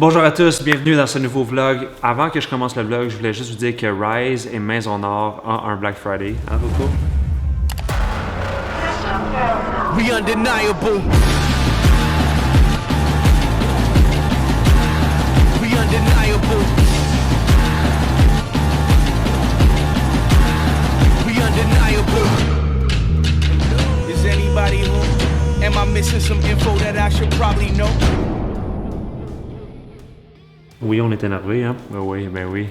Bonjour à tous, bienvenue dans ce nouveau vlog. Avant que je commence le vlog, je voulais juste vous dire que Rise et Maison Or ont un Black Friday. Hein, Rocco? We undeniable. We undeniable. We undeniable. Is anybody home? Am I missing some info that I should probably know? Oui, on est énervé, hein? Ben oui.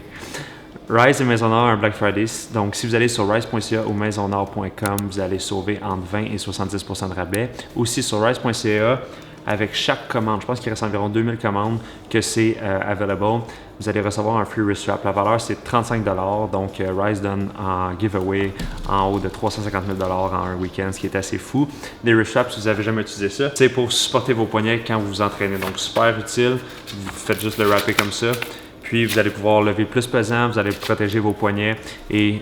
Rise et Maison Or un Black Friday. Donc, si vous allez sur rise.ca ou maisonor.com, vous allez sauver entre 20 et 70% de rabais. Aussi sur rise.ca, avec chaque commande, je pense qu'il reste environ 2000 commandes que c'est available, vous allez recevoir un free wrist wrap. La valeur, c'est 35 $. Donc, Rise donne en giveaway en haut de 350 000 $ en un week-end, ce qui est assez fou. Des wrist wraps, si vous n'avez jamais utilisé ça, c'est pour supporter vos poignets quand vous vous entraînez. Donc, super utile. Vous faites juste le wrapper comme ça. Puis vous allez pouvoir lever plus pesant, vous allez protéger vos poignets et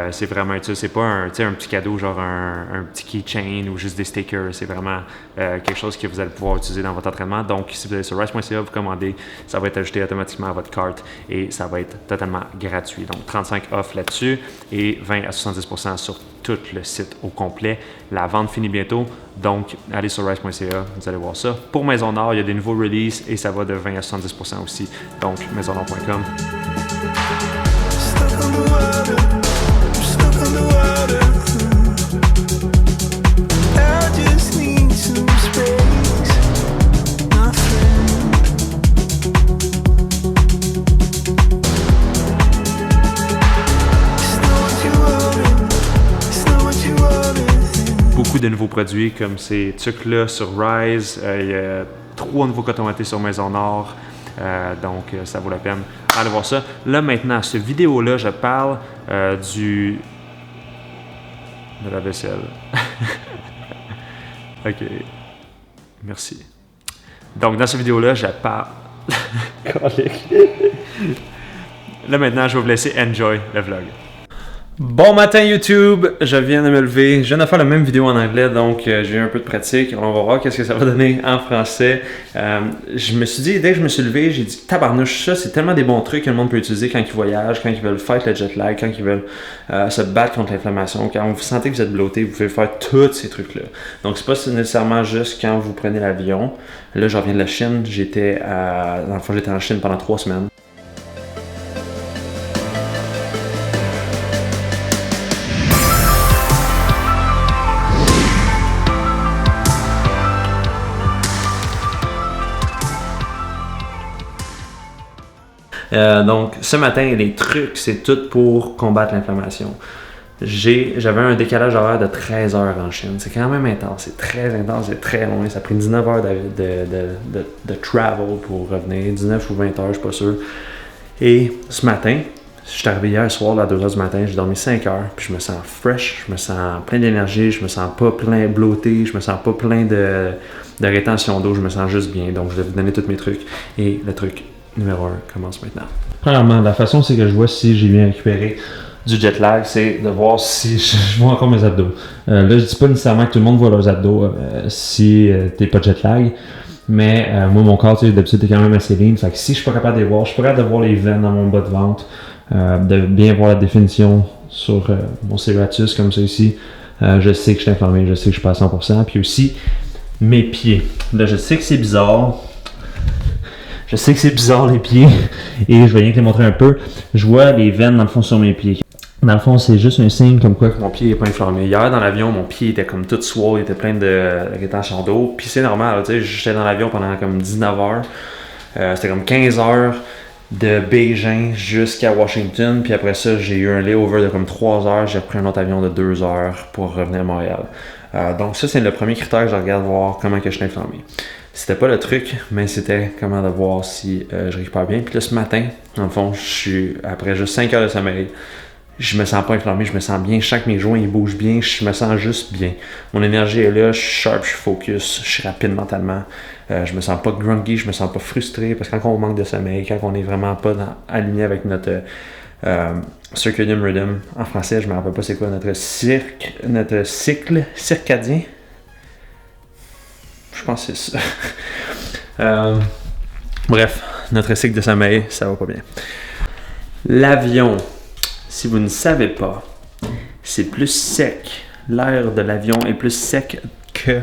c'est vraiment utile. C'est pas un petit cadeau, genre un petit keychain ou juste des stickers. C'est vraiment quelque chose que vous allez pouvoir utiliser dans votre entraînement. Donc, si vous allez sur rise.ca, vous commandez, ça va être ajouté automatiquement à votre carte et ça va être totalement gratuit. Donc, 35 off là-dessus et 20 à 70% sur tout le site au complet. La vente finit bientôt, donc allez sur rise.ca, vous allez voir ça. Pour Maison Or, il y a des nouveaux releases et ça va de 20 à 70% aussi. Donc, maisonor.com. Beaucoup de nouveaux produits comme ces trucs-là sur Rise. Il y a 3 nouveaux cotons wattés sur Maison Or. Donc, ça vaut la peine. Allez voir ça. Là, maintenant, cette vidéo-là, je parle de la vaisselle. OK. Merci. Donc, dans cette vidéo-là, je parle... Là, maintenant, je vais vous laisser enjoy le vlog. Bon matin YouTube, je viens de me lever, je viens de faire la même vidéo en anglais, donc j'ai eu un peu de pratique, on va voir qu'est-ce que ça va donner en français. Je me suis dit, dès que je me suis levé, j'ai dit tabarnouche, ça c'est tellement des bons trucs que le monde peut utiliser quand ils voyagent, quand ils veulent fight le jet lag, quand ils veulent se battre contre l'inflammation, quand vous sentez que vous êtes bloaté, vous pouvez faire tous ces trucs-là. Donc c'est pas nécessairement juste quand vous prenez l'avion. Là je reviens de la Chine, j'étais en Chine pendant 3 semaines. Donc, ce matin, les trucs, c'est tout pour combattre l'inflammation. J'avais un décalage horaire de 13 heures en Chine. C'est quand même intense. C'est très intense, c'est très loin. Ça a pris 19 heures de travel pour revenir. 19 ou 20 heures, je suis pas sûr. Et ce matin, je suis arrivé hier soir à 2 heures du matin, j'ai dormi 5 heures, puis je me sens fresh, je me sens plein d'énergie, je me sens pas plein bloaté, je me sens pas plein de rétention d'eau, je me sens juste bien. Donc, je vais vous donner tous mes trucs. Et le truc numéro 1 commence maintenant. Premièrement, la façon c'est que je vois si j'ai bien récupéré du jet lag, c'est de voir si je vois encore mes abdos. Là, je dis pas nécessairement que tout le monde voit leurs abdos si t'es pas jet lag, mais moi, mon corps, d'habitude, est quand même assez lean. Fait que si je suis pas capable de les voir, je suis pas capable de voir les veines dans mon bas de ventre, de bien voir la définition sur mon serratus comme ça ici. Je sais que je suis inflammé, je sais que je suis pas à 100%. Puis aussi, mes pieds. Là, je sais que c'est bizarre. Je sais que c'est bizarre les pieds et je vais rien te les montrer un peu. Je vois les veines dans le fond sur mes pieds. Dans le fond, c'est juste un signe comme quoi que mon pied n'est pas inflammé. Hier dans l'avion, mon pied était comme tout swole, il était plein de rétention d'eau. Puis c'est normal, tu sais, j'étais dans l'avion pendant comme 19 heures. C'était comme 15 heures de Beijing jusqu'à Washington. Puis après ça, j'ai eu un layover de comme 3 heures. J'ai repris un autre avion de 2 heures pour revenir à Montréal. Donc ça, c'est le premier critère que je regarde voir comment que je suis inflammé. C'était pas le truc, mais c'était comment de voir si je récupère bien. Puis là, ce matin, dans le fond, je suis après juste 5 heures de sommeil. Je me sens pas inflammé, je me sens bien. Chaque mes joints, ils bougent bien. Je me sens juste bien. Mon énergie est là, je suis sharp, je suis focus, je suis rapide mentalement. Je me sens pas grungy, je me sens pas frustré. Parce que quand on manque de sommeil, quand on est vraiment pas aligné avec notre circadian rhythm, en français, je me rappelle pas c'est quoi, notre cycle circadien. Je pense que c'est ça. Bref, notre cycle de sommeil, ça va pas bien. L'avion, si vous ne savez pas, c'est plus sec. L'air de l'avion est plus sec que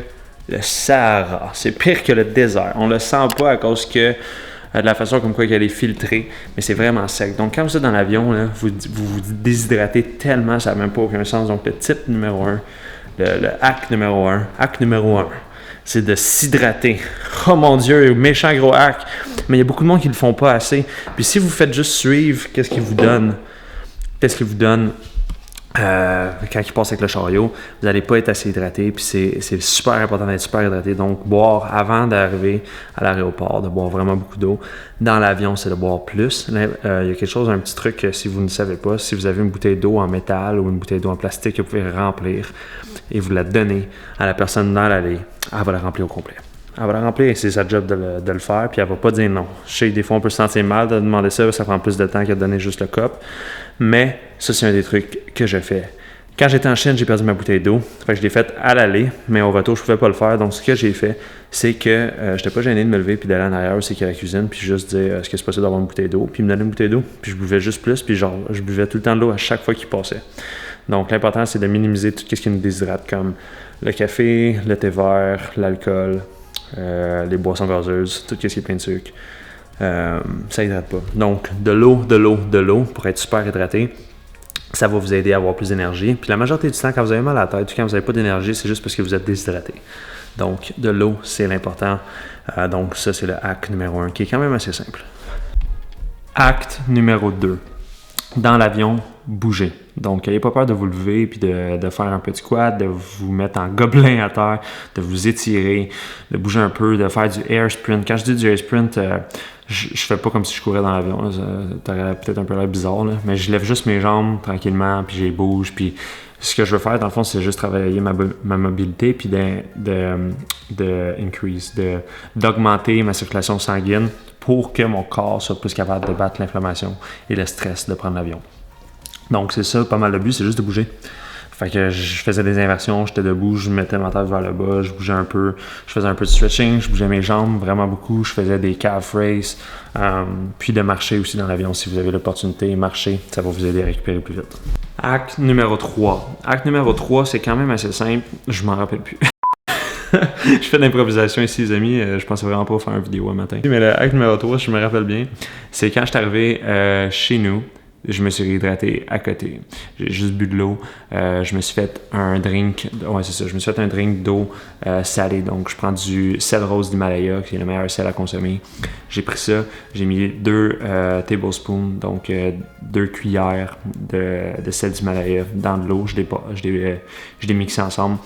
le Sahara. C'est pire que le désert. On le sent pas à cause que de la façon comme quoi qu'elle est filtrée, mais c'est vraiment sec. Donc quand vous êtes dans l'avion, là, vous déshydratez tellement, ça n'a même pas aucun sens. Donc le type numéro 1, le hack numéro 1, c'est de s'hydrater. Oh mon Dieu, méchant gros hack. Mais il y a beaucoup de monde qui ne le font pas assez. Puis si vous faites juste suivre, qu'est-ce qu'il vous donne quand il passe avec le chariot, vous n'allez pas être assez hydraté. Puis c'est super important d'être super hydraté. Donc boire avant d'arriver à l'aéroport, de boire vraiment beaucoup d'eau. Dans l'avion, c'est de boire plus. Il y a quelque chose, un petit truc, si vous ne savez pas, si vous avez une bouteille d'eau en métal ou une bouteille d'eau en plastique que vous pouvez remplir et vous la donnez à la personne dans l'allée, elle va la remplir au complet. Elle va la remplir et c'est sa job de le faire, puis elle va pas dire non. Je sais que des fois on peut se sentir mal de demander ça prend plus de temps que de donner juste le cup. Mais ça, c'est un des trucs que je fais. Quand j'étais en Chine, j'ai perdu ma bouteille d'eau. Fait que je l'ai faite à l'aller, mais au retour, je pouvais pas le faire. Donc, ce que j'ai fait, c'est que j'étais pas gêné de me lever puis d'aller en arrière, c'est qu'il y a la cuisine, puis juste dire est-ce que c'est possible d'avoir une bouteille d'eau, puis il me donnait une bouteille d'eau, puis je buvais juste plus, puis genre, je buvais tout le temps de l'eau à chaque fois qu'il passait. Donc, l'important, c'est de minimiser tout ce qui nous déshydrate, comme le café, le thé vert, l'alcool, les boissons gazeuses, tout ce qui est plein de sucre. Ça hydrate pas. Donc, de l'eau pour être super hydraté. Ça va vous aider à avoir plus d'énergie. Puis la majorité du temps, quand vous avez mal à la tête, quand vous n'avez pas d'énergie, c'est juste parce que vous êtes déshydraté. Donc, de l'eau, c'est l'important. Donc, ça, c'est le hack numéro 1, qui est quand même assez simple. Acte numéro 2. Dans l'avion, bougez. Donc, n'ayez pas peur de vous lever puis de faire un petit squat, de vous mettre en gobelin à terre, de vous étirer, de bouger un peu, de faire du air sprint. Quand je dis du air sprint, je fais pas comme si je courais dans l'avion. Ça aurait peut-être un peu l'air bizarre, là, mais je lève juste mes jambes tranquillement, puis je les bouge. Puis ce que je veux faire, dans le fond, c'est juste travailler ma mobilité, puis d'augmenter ma circulation sanguine pour que mon corps soit plus capable de battre l'inflammation et le stress de prendre l'avion. Donc, c'est ça, pas mal le but, c'est juste de bouger. Fait que je faisais des inversions, j'étais debout, je mettais ma tête vers le bas, je bougeais un peu, je faisais un peu de stretching, je bougeais mes jambes vraiment beaucoup, je faisais des calf raises, puis de marcher aussi dans l'avion. Si vous avez l'opportunité, marcher, ça va vous aider à récupérer plus vite. Acte numéro 3. Acte numéro 3, c'est quand même assez simple, je m'en rappelle plus. Je fais de l'improvisation ici, les amis. Je pensais vraiment pas faire une vidéo un matin. Mais le acte numéro 3, je me rappelle bien, c'est quand je suis arrivé chez nous, je me suis réhydraté à côté. J'ai juste bu de l'eau. Je me suis fait un drink. Ouais, c'est ça. Je me suis fait un drink d'eau salée. Donc, je prends du sel rose d'Himalaya, qui est le meilleur sel à consommer. J'ai pris ça. J'ai mis 2 tablespoons, donc 2 cuillères de sel d'Himalaya dans de l'eau. Je l'ai mixé ensemble.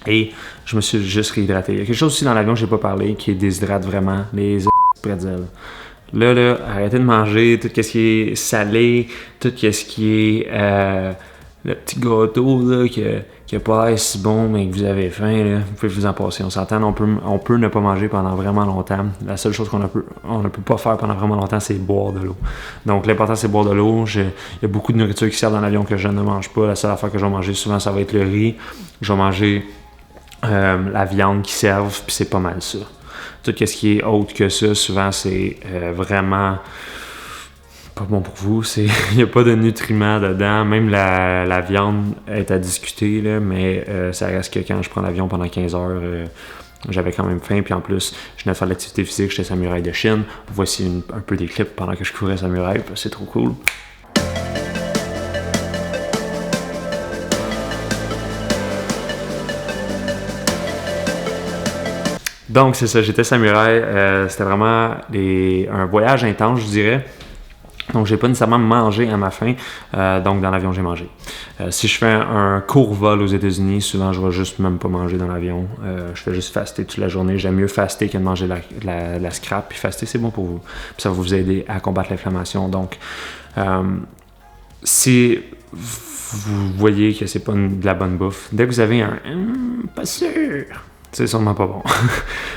Et je me suis juste réhydraté. Il y a quelque chose aussi dans l'avion que je n'ai pas parlé qui déshydrate vraiment, les pretzels. Là, arrêtez de manger tout ce qui est salé, tout ce qui est le petit gâteau là, qui n'a pas l'air si bon, mais que vous avez faim, là, vous pouvez vous en passer. On s'entend, on peut ne pas manger pendant vraiment longtemps. La seule chose qu'on ne peut pas faire pendant vraiment longtemps, c'est boire de l'eau. Donc, l'important, c'est boire de l'eau. Il y a beaucoup de nourriture qui sert dans l'avion que je ne mange pas. La seule affaire que je vais manger souvent, ça va être le riz. Je vais manger la viande qui servent, puis c'est pas mal ça. Tout ce qui est autre que ça, souvent, c'est vraiment pas bon pour vous. Il n'y a pas de nutriments dedans. Même la viande est à discuter, là, mais ça reste que quand je prends l'avion pendant 15 heures, j'avais quand même faim. Puis en plus, je venais de faire de l'activité physique, j'étais samouraï de Chine. Voici un peu des clips pendant que je courais samouraï. C'est trop cool. Donc, c'est ça, j'étais samouraï. C'était vraiment un voyage intense, je dirais. Donc, j'ai pas nécessairement mangé à ma faim. Donc, dans l'avion, j'ai mangé. Si je fais un court vol aux États-Unis, souvent, je vais juste même pas manger dans l'avion. Je fais juste faster toute la journée. J'aime mieux faster que de manger la scrap. Puis faster, c'est bon pour vous. Puis ça va vous aider à combattre l'inflammation. Donc, si vous voyez que c'est pas de la bonne bouffe, dès que vous avez un pas sûr, c'est sûrement pas bon.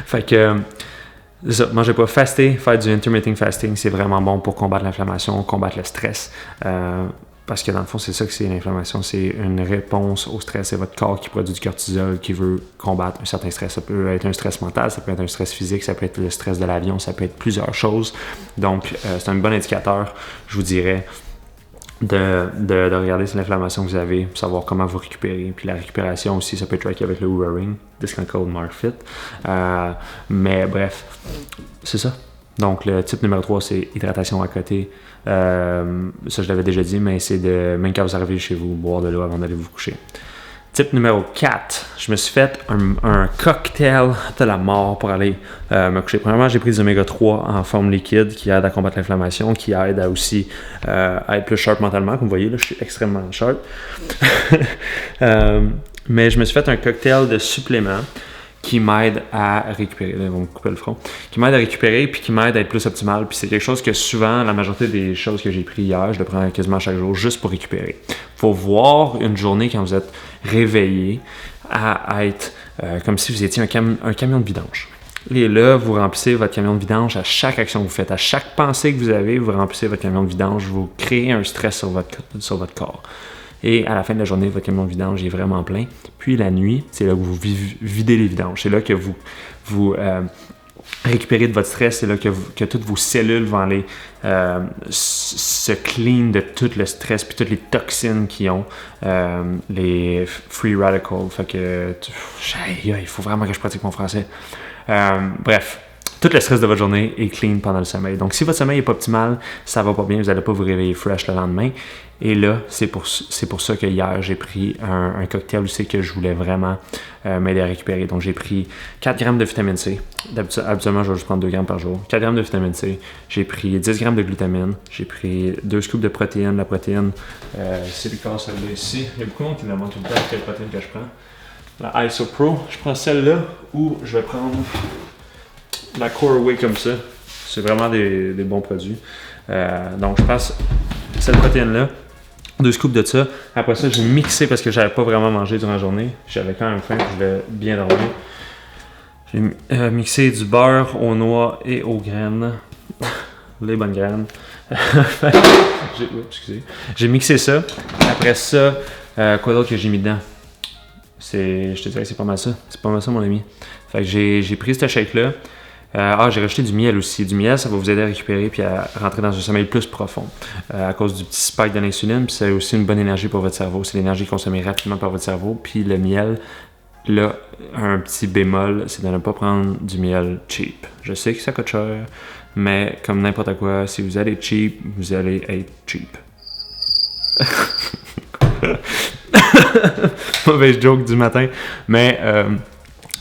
Fait que, ça, mangez pas. Faster, faire du intermittent fasting, c'est vraiment bon pour combattre l'inflammation, combattre le stress. parce que dans le fond, c'est ça que c'est l'inflammation. C'est une réponse au stress. C'est votre corps qui produit du cortisol, qui veut combattre un certain stress. Ça peut être un stress mental, ça peut être un stress physique, ça peut être le stress de l'avion, ça peut être plusieurs choses. Donc, c'est un bon indicateur, je vous dirais, de regarder sur l'inflammation que vous avez, pour savoir comment vous récupérez. Puis la récupération aussi, ça peut être tracké avec le Oura Ring, Disc Code Mark Fit. Mais bref, c'est ça. Donc le type numéro 3, c'est hydratation à côté. Ça, je l'avais déjà dit, mais c'est de, même quand vous arrivez chez vous, boire de l'eau avant d'aller vous coucher. Type numéro 4, je me suis fait un cocktail de la mort pour aller me coucher. Premièrement, j'ai pris des oméga 3 en forme liquide qui aident à combattre l'inflammation, qui aident à aussi à être plus sharp mentalement. Comme vous voyez, là, je suis extrêmement sharp. Mais je me suis fait un cocktail de suppléments qui m'aide à récupérer. Là, ils vont me couper le front. Qui m'aide à récupérer puis qui m'aide à être plus optimal. Puis c'est quelque chose que souvent, la majorité des choses que j'ai pris hier, je le prends quasiment chaque jour juste pour récupérer. Faut voir une journée quand vous êtes réveillé à être comme si vous étiez un camion de vidange. Et là, vous remplissez votre camion de vidange à chaque action que vous faites. À chaque pensée que vous avez, vous remplissez votre camion de vidange. Vous créez un stress sur votre corps. Et à la fin de la journée, votre camion de vidange est vraiment plein. Puis la nuit, c'est là que vous videz les vidanges. C'est là que vous récupérez de votre stress. C'est là que toutes vos cellules vont aller se clean de tout le stress puis toutes les toxines qui ont, les free radicals. Fait que, il faut vraiment que je pratique mon français. Bref. Tout le stress de votre journée est clean pendant le sommeil. Donc, si votre sommeil n'est pas optimal, ça va pas bien, vous n'allez pas vous réveiller fresh le lendemain. Et là, c'est pour ça que hier, j'ai pris un cocktail aussi que je voulais vraiment m'aider à récupérer. Donc, j'ai pris 4 grammes de vitamine C. Habituellement, je vais juste prendre 2 grammes par jour. 4 grammes de vitamine C. J'ai pris 10 grammes de glutamine. J'ai pris 2 scoops de protéines. La protéine, c'est le cas, celle-là ici. Il y a beaucoup de monde qui me demande tout le temps quelle protéine que je prends. La IsoPro, je prends celle-là ou je vais prendre la Core Whey comme ça. C'est vraiment des bons produits. Donc, je passe cette protéine-là, 2 scoops de ça. Après ça, j'ai mixé parce que j'avais pas vraiment mangé durant la journée. J'avais quand même faim, je voulais bien dormir. J'ai mixé du beurre aux noix et aux graines. Les bonnes graines. Excusez. J'ai mixé ça. Après ça, quoi d'autre que j'ai mis dedans? Je te dirais que c'est pas mal ça. C'est pas mal ça, mon ami. Fait que j'ai pris ce shake-là. J'ai rajouté du miel aussi. Du miel, ça va vous aider à récupérer puis à rentrer dans un sommeil plus profond à cause du petit spike de l'insuline. Puis c'est aussi une bonne énergie pour votre cerveau. C'est l'énergie consommée rapidement par votre cerveau. Puis le miel, là, un petit bémol, c'est de ne pas prendre du miel cheap. Je sais que ça coûte cher, mais comme n'importe quoi, si vous allez cheap, vous allez être cheap. Mauvaise joke du matin, mais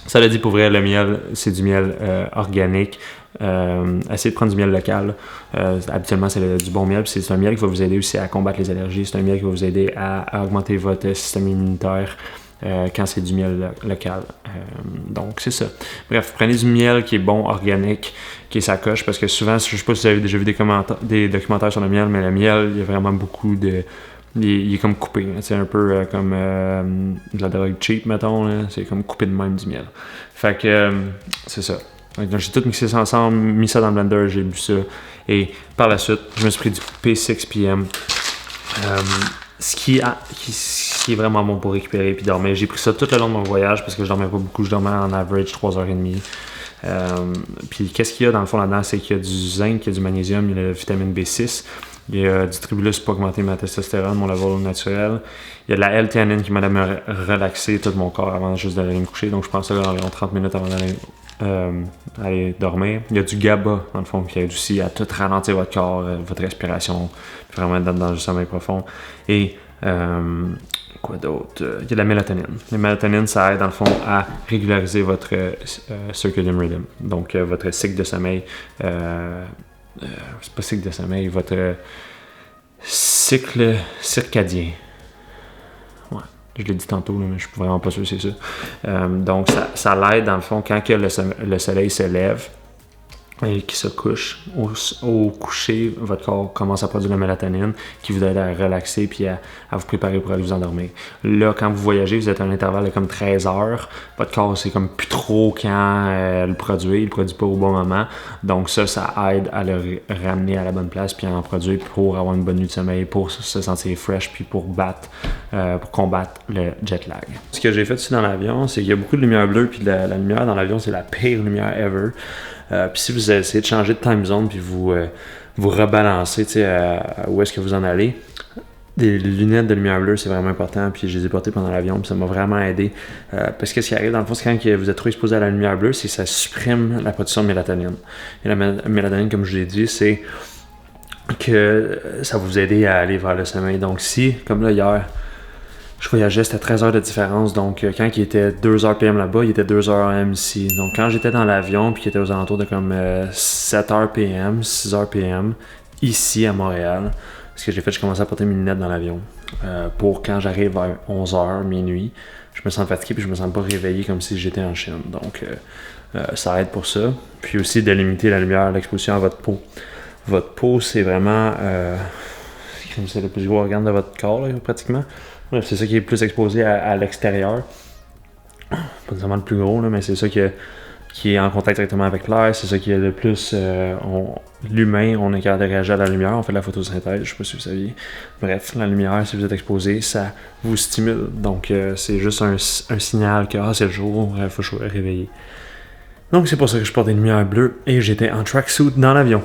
ça l'a dit pour vrai, le miel, c'est du miel organique. Essayez de prendre du miel local. Habituellement, c'est du bon miel. Puis c'est un miel qui va vous aider aussi à combattre les allergies. C'est un miel qui va vous aider à augmenter votre système immunitaire quand c'est du miel local. Donc, c'est ça. Bref, prenez du miel qui est bon, organique, qui est sa coche. Parce que souvent, je ne sais pas si vous avez déjà vu des documentaires sur le miel, mais le miel, il y a vraiment beaucoup de... Il est comme coupé, c'est un peu comme de la drogue cheap, mettons, là. C'est comme coupé de même du miel. Fait que c'est ça. Donc, j'ai tout mixé ça ensemble, mis ça dans le blender, j'ai bu ça. Et par la suite, je me suis pris du P6PM. Ce qui est vraiment bon pour récupérer et dormir. J'ai pris ça tout le long de mon voyage parce que je dormais pas beaucoup, je dormais en average 3h30. Puis qu'est-ce qu'il y a dans le fond là-dedans, c'est qu'il y a du zinc, il y a du magnésium, il y a la vitamine B6. Il y a du tribulus pour augmenter ma testostérone, mon level naturel. Il y a de la L-théanine qui m'aide à me relaxer tout mon corps avant juste d'aller me coucher. Donc je prends ça environ 30 minutes avant d'aller dormir. Il y a du GABA, dans le fond, qui aide aussi à tout ralentir votre corps, votre respiration, puis vraiment être dans le sommeil profond. Et quoi d'autre? Il y a de la mélatonine. La mélatonine, ça aide dans le fond à régulariser votre circadian rhythm. Donc votre cycle de sommeil. C'est pas cycle de sommeil, votre cycle circadien. Ouais, je l'ai dit tantôt, là, mais je suis vraiment pas sûr c'est ça. Donc ça l'aide dans le fond quand que le soleil se lève. et qui se couche. Au coucher, votre corps commence à produire la mélatonine qui vous aide à relaxer puis à vous préparer pour aller vous endormir. Là, quand vous voyagez, vous êtes à un intervalle de comme 13 heures. Votre corps, c'est comme plus trop quand le produit. Il ne produit pas au bon moment. Donc ça aide à le ramener à la bonne place puis à en produire pour avoir une bonne nuit de sommeil, pour se sentir fresh puis pour combattre le jet lag. Ce que j'ai fait aussi dans l'avion, c'est qu'il y a beaucoup de lumière bleue puis la lumière dans l'avion, c'est la pire lumière ever. Puis si vous essayez de changer de time zone puis vous rebalancer où est-ce que vous en allez, des lunettes de lumière bleue, c'est vraiment important. Puis je les ai portées pendant l'avion, puis ça m'a vraiment aidé. Parce que ce qui arrive, dans le fond, c'est quand vous êtes trop exposé à la lumière bleue, c'est que ça supprime la production de mélatonine. Et la mélatonine, comme je l'ai dit, c'est que ça va vous aider à aller vers le sommeil. Donc si, comme là hier, je voyageais, c'était 13 heures de différence. Donc, quand il était 2h PM là-bas, il était 2h AM ici. Donc, quand j'étais dans l'avion, puis qu'il était aux alentours de comme 7h PM, 6h PM, ici à Montréal, ce que j'ai fait, j'ai commencé à porter mes lunettes dans l'avion. Pour quand j'arrive vers 11h, minuit, je me sens fatigué, puis je me sens pas réveillé comme si j'étais en Chine. Donc, ça aide pour ça. Puis aussi de limiter la lumière, l'exposition à votre peau. Votre peau, c'est vraiment... c'est le plus gros organe de votre corps, là, pratiquement. Bref, c'est ça qui est le plus exposé à l'extérieur. Pas nécessairement le plus gros, là, mais c'est ça qui est en contact directement avec l'air. C'est ça qui est le plus... l'humain, on est capable de réagir à la lumière. On fait de la photosynthèse, je sais pas si vous saviez. Bref, la lumière, si vous êtes exposé, ça vous stimule. Donc, c'est juste un signal que c'est le jour, il faut se réveiller. Donc, c'est pour ça que je porte des lumières bleues et j'étais en tracksuit dans l'avion.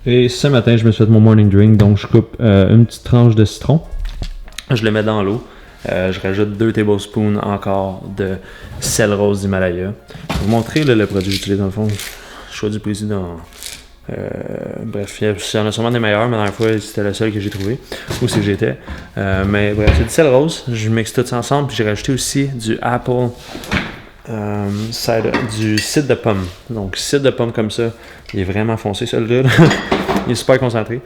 Et ce matin, je me suis fait mon morning drink. Donc, je coupe une petite tranche de citron. Je le mets dans l'eau. Je rajoute 2 tablespoons encore de sel rose d'Himalaya. Je vais vous montrer le produit que j'utilise dans le fond. Choix du président. Bref, il y en a sûrement des meilleurs, mais dans la fois, c'était le seul que j'ai trouvé. Où c'est que j'étais. Mais bref, c'est du sel rose. Je mixe tout ça ensemble. Puis j'ai rajouté aussi du apple cider, du cidre de pomme. Donc, cidre de pomme comme ça. Il est vraiment foncé, celui-là. Il est super concentré.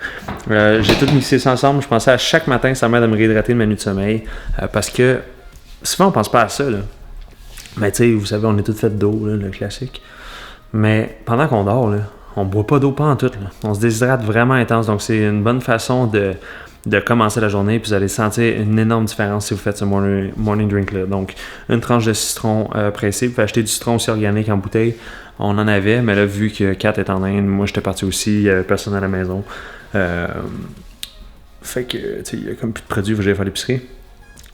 J'ai tout mixé ça ensemble. Je pensais à chaque matin, ça m'aide à me réhydrater de ma nuit de sommeil. Parce que souvent, on pense pas à ça. Là. Mais tu sais, vous savez, on est tous fait d'eau, là, le classique. Mais pendant qu'on dort, là, on boit pas d'eau pas en tout. Là. On se déshydrate vraiment intense. Donc, c'est une bonne façon de commencer la journée. Puis vous allez sentir une énorme différence si vous faites ce morning drink-là. Donc, une tranche de citron pressé. Vous pouvez acheter du citron aussi organique en bouteille. On en avait, mais là, vu que Kat est en Inde, moi, j'étais parti aussi. Il n'y avait personne à la maison. Fait que, tu sais, il y a comme plus de produits, j'allais faire l'épicerie.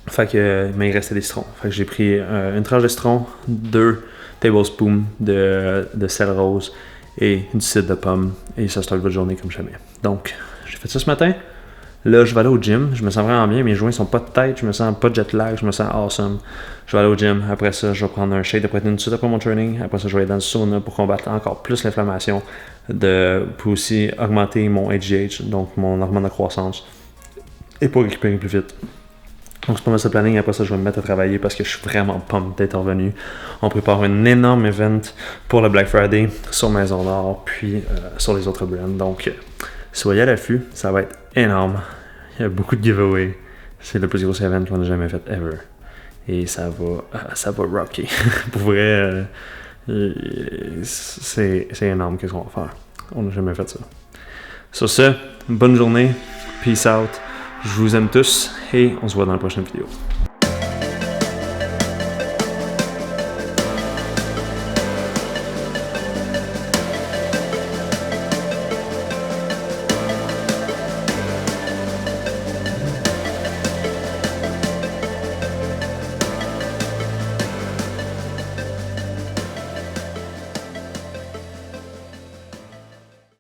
Fait que, mais il restait des citrons. Fait que j'ai pris une tranche de citron, 2 tablespoons de sel rose et du cidre de pomme. Et ça start votre journée comme jamais. Donc, j'ai fait ça ce matin. Là, je vais aller au gym. Je me sens vraiment bien. Mes joints sont pas de tête. Je me sens pas de jet lag. Je me sens awesome. Je vais aller au gym. Après ça, je vais prendre un shake de protéines tout de suite après mon training. Après ça, je vais aller dans le sauna pour combattre encore plus l'inflammation. Pour aussi augmenter mon HGH, donc mon hormone de croissance. Et pour récupérer plus vite. Donc, c'est pas mal ce planning. Après ça, je vais me mettre à travailler parce que je suis vraiment pumped d'être revenu. On prépare un énorme event pour le Black Friday sur Maison d'Or, puis sur les autres brands. Donc, soyez à l'affût. Ça va être énorme. Il y a beaucoup de giveaways. C'est le plus gros event qu'on a jamais fait ever. Et ça va rocker. Pour vrai, c'est énorme qu'est-ce qu'on va faire. On n'a jamais fait ça. Sur ce, bonne journée. Peace out. Je vous aime tous et on se voit dans la prochaine vidéo.